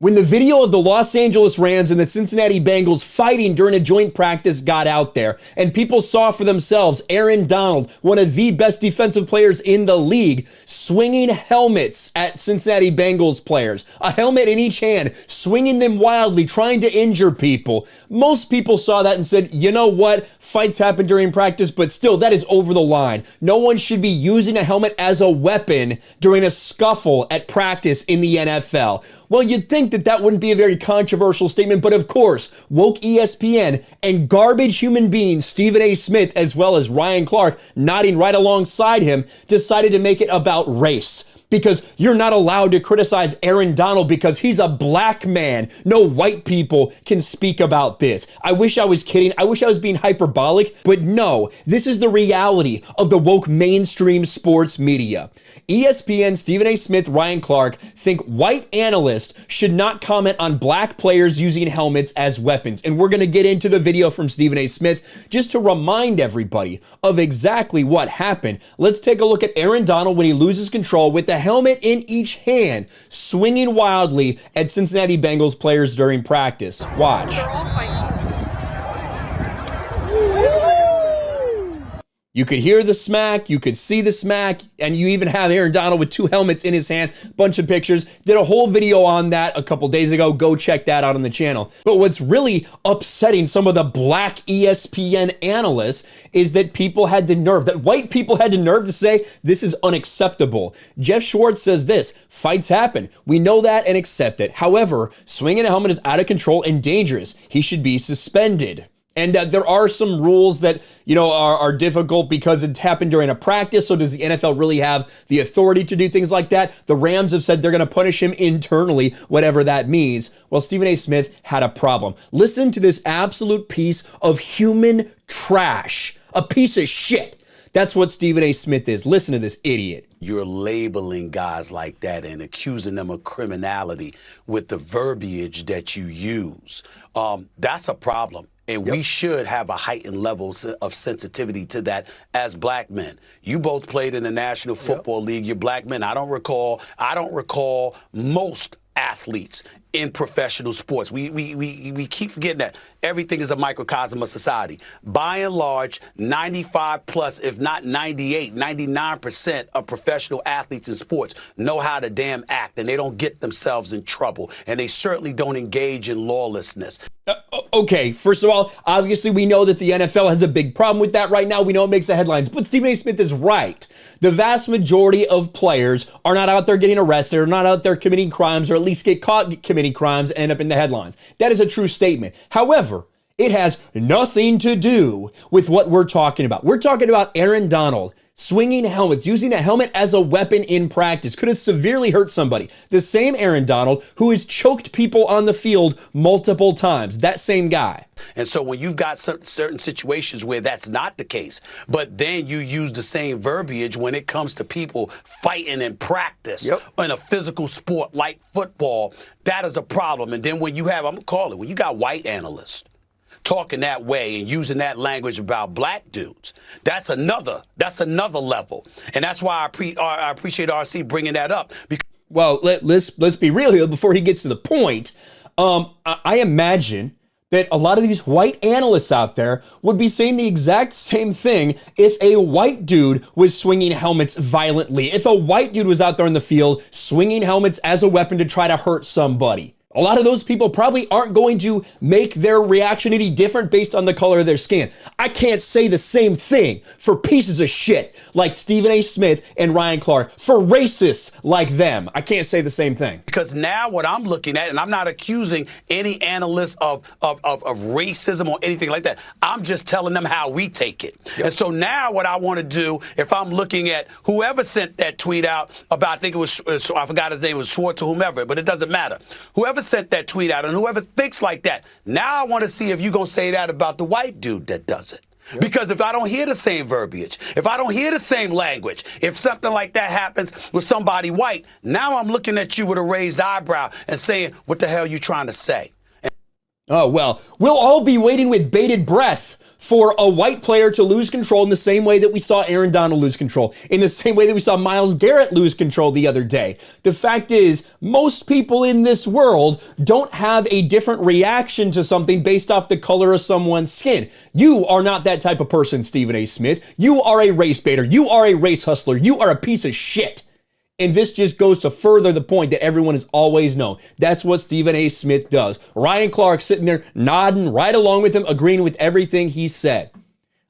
When the video of the Los Angeles Rams and the Cincinnati Bengals fighting during a joint practice got out there, and people saw for themselves Aaron Donald, one of the best defensive players in the league, swinging helmets at Cincinnati Bengals players, a helmet in each hand, swinging them wildly, trying to injure people. Most people saw that and said, you know what? Fights happen during practice, but still, that is over the line. No one should be using a helmet as a weapon during a scuffle at practice in the NFL. Well, you'd think that wouldn't be a very controversial statement, but of course, woke ESPN and garbage human beings Stephen A. Smith as well as Ryan Clark, nodding right alongside him, decided to make it about race. Because you're not allowed to criticize Aaron Donald because he's a black man. No white people can speak about this. I wish I was kidding. I wish I was being hyperbolic, but no, this is the reality of the woke mainstream sports media. ESPN, Stephen A. Smith, Ryan Clark think white analysts should not comment on black players using helmets as weapons. And we're going to get into the video from Stephen A. Smith just to remind everybody of exactly what happened. Let's take a look at Aaron Donald when he loses control with the helmet in each hand, swinging wildly at Cincinnati Bengals players during practice. Watch. You could hear the smack, you could see the smack, and you even have Aaron Donald with two helmets in his hand, bunch of pictures. Did a whole video on that a couple days ago. Go check that out on the channel. But what's really upsetting some of the black ESPN analysts is that white people had the nerve to say this is unacceptable. Jeff Schwartz says this: fights happen. We know that and accept it. However, swinging a helmet is out of control and dangerous. He should be suspended. And there are some rules that, are difficult because it happened during a practice. So does the NFL really have the authority to do things like that? The Rams have said they're going to punish him internally, whatever that means. Well, Stephen A. Smith had a problem. Listen to this absolute piece of human trash, a piece of shit. That's what Stephen A. Smith is. Listen to this idiot. You're labeling guys like that and accusing them of criminality with the verbiage that you use. That's a problem. And we should have a heightened level of sensitivity to that as black men. You both played in the National Football League. You're black men. I don't recall most athletes in professional sports. We keep forgetting that everything is a microcosm of society. By and large, 95 plus, if not 98, 99% of professional athletes in sports know how to damn act, and they don't get themselves in trouble, and they certainly don't engage in lawlessness. Okay, first of all, obviously we know that the NFL has a big problem with that right now. We know it makes the headlines, but Stephen A. Smith is right. The vast majority of players are not out there getting arrested, or not out there committing crimes, or at least get caught committing crimes and end up in the headlines. That is a true statement. However, it has nothing to do with what we're talking about. We're talking about Aaron Donald swinging helmets, using a helmet as a weapon in practice, could have severely hurt somebody. The same Aaron Donald who has choked people on the field multiple times. That same guy. And so when you've got certain situations where that's not the case, but then you use the same verbiage when it comes to people fighting in practice in a physical sport like football, that is a problem. And then when you have, I'm going to call it, when you got white analysts talking that way and using that language about black dudes, that's another level. And that's why I appreciate RC bringing that up. Well, let's be real here before he gets to the point. I imagine that a lot of these white analysts out there would be saying the exact same thing if a white dude was swinging helmets violently. If a white dude was out there in the field swinging helmets as a weapon to try to hurt somebody. A lot of those people probably aren't going to make their reaction any different based on the color of their skin. I can't say the same thing for pieces of shit like Stephen A. Smith and Ryan Clark, for racists like them. I can't say the same thing. Because now what I'm looking at, and I'm not accusing any analyst of racism or anything like that. I'm just telling them how we take it. And so now what I want to do, if I'm looking at whoever sent that tweet out about, I think it was, I forgot his name, was Schwartz or whomever, but it doesn't matter. Whoever sent that tweet out and whoever thinks like that, now I want to see if you're going to say that about the white dude that does it. Because if I don't hear the same verbiage, if I don't hear the same language, if something like that happens with somebody white, now I'm looking at you with a raised eyebrow and saying, what the hell are you trying to say? Oh, well, we'll all be waiting with bated breath for a white player to lose control in the same way that we saw Aaron Donald lose control, in the same way that we saw Myles Garrett lose control the other day. The fact is, most people in this world don't have a different reaction to something based off the color of someone's skin. You are not that type of person, Stephen A. Smith. You are a race baiter. You are a race hustler. You are a piece of shit. And this just goes to further the point that everyone has always known. That's what Stephen A. Smith does. Ryan Clark sitting there nodding right along with him, agreeing with everything he said.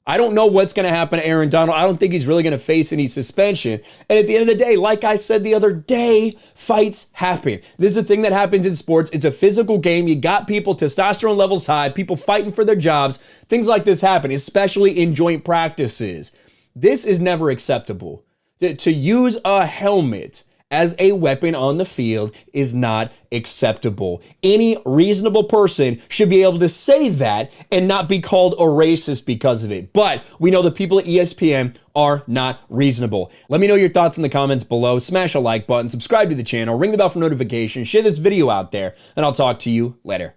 I don't know what's going to happen to Aaron Donald. I don't think he's really going to face any suspension. And at the end of the day, like I said the other day, fights happen. This is a thing that happens in sports. It's a physical game. You got people, testosterone levels high, people fighting for their jobs. Things like this happen, especially in joint practices. This is never acceptable. To use a helmet as a weapon on the field is not acceptable. Any reasonable person should be able to say that and not be called a racist because of it. But we know the people at ESPN are not reasonable. Let me know your thoughts in the comments below. Smash a like button, subscribe to the channel, ring the bell for notifications, share this video out there, and I'll talk to you later.